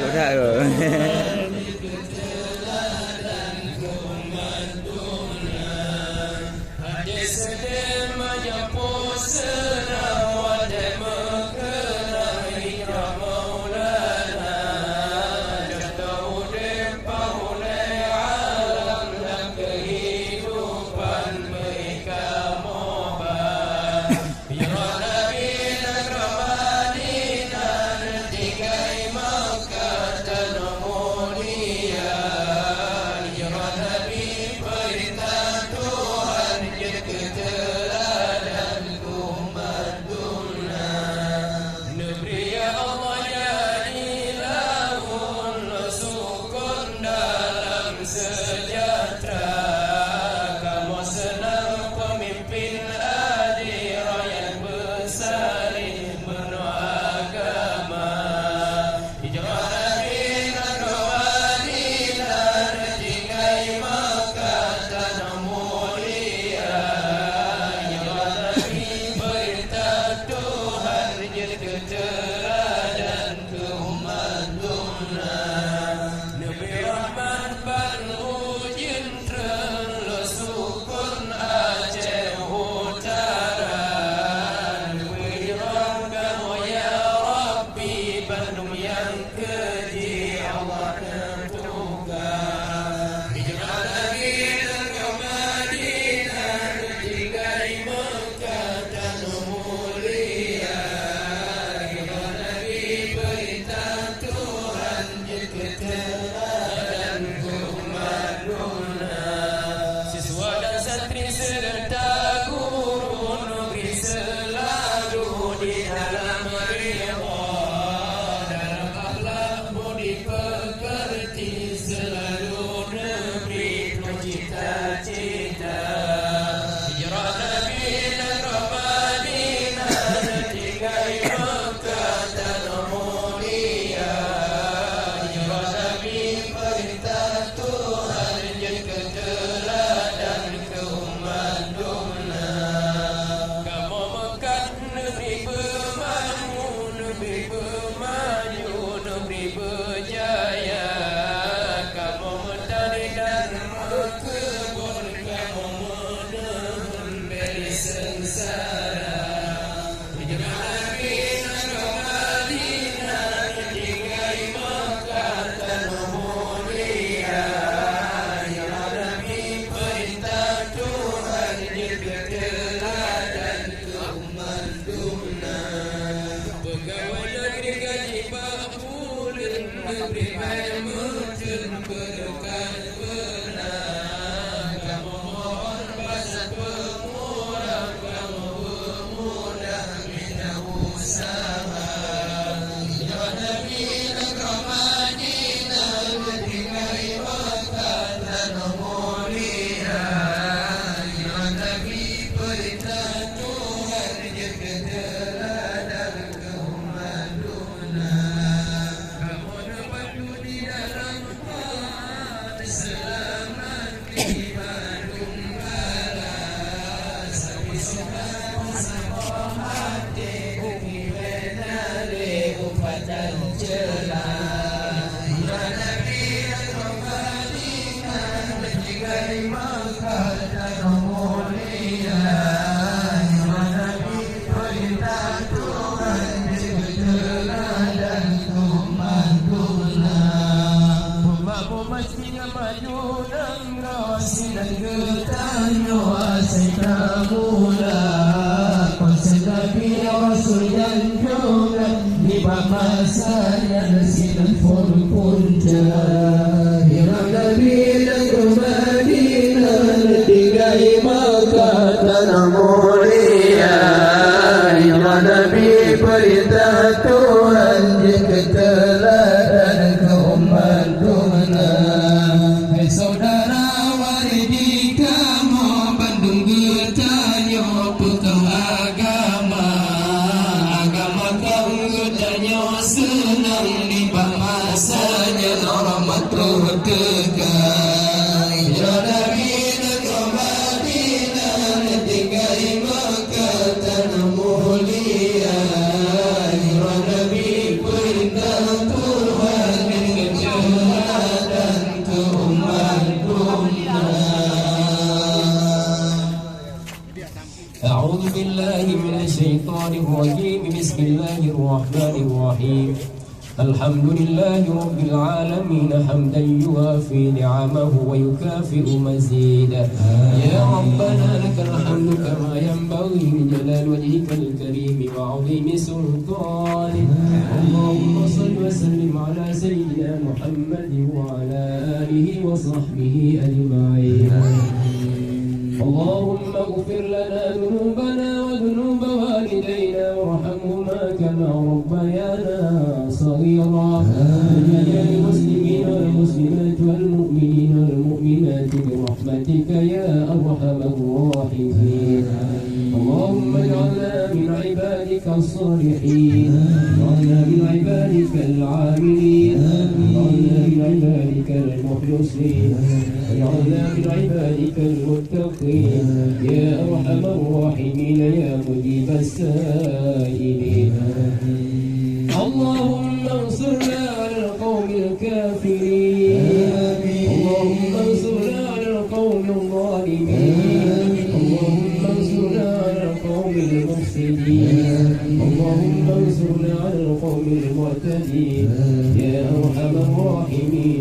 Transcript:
Sudah rồi. Nabi dan Madinah maka tanamuriya ila nabi perintah Tuhan jika teladan ke umat Tuhanna. Hai saudara waridi kamu Bandung gertanya pegang agama kamu gertanya senang di masanya rahmat terdekat ya nabi أعوذ بالله من الشيطان الرجيم بسم الله الرحمن الرحيم الحمد لله رب العالمين حمدا يوافي نعمه ويكافئ مزيدا يا ربنا لك الحمد كما ينبغي لجلال وجهك الكريم وعظيم سلطانك اللهم صل وسلم على سيدنا محمد وعلى آله وصحبه أجمعين اللهم اغفر لنا ذنوبنا وذنوب والدينا وارحمهما كما ربيانا صغيرا وجميع المسلمين والمسلمات والمؤمنين والمؤمنات برحمتك يا ارحم الراحمين اللهم اجعلنا من عبادك الصالحين واجعلنا من عبادك العاملين واجعلنا من عبادك المخلصين واجعلنا من عبادك المتقين يا أرحم الراحمين يا مجيب السائلين اللهم انصرنا على القوم الكافرين اللهم انصرنا على القوم الظالمين اللهم انصرنا على القوم المفسدين اللهم انصرنا على القوم المعتدين يا أرحم الراحمين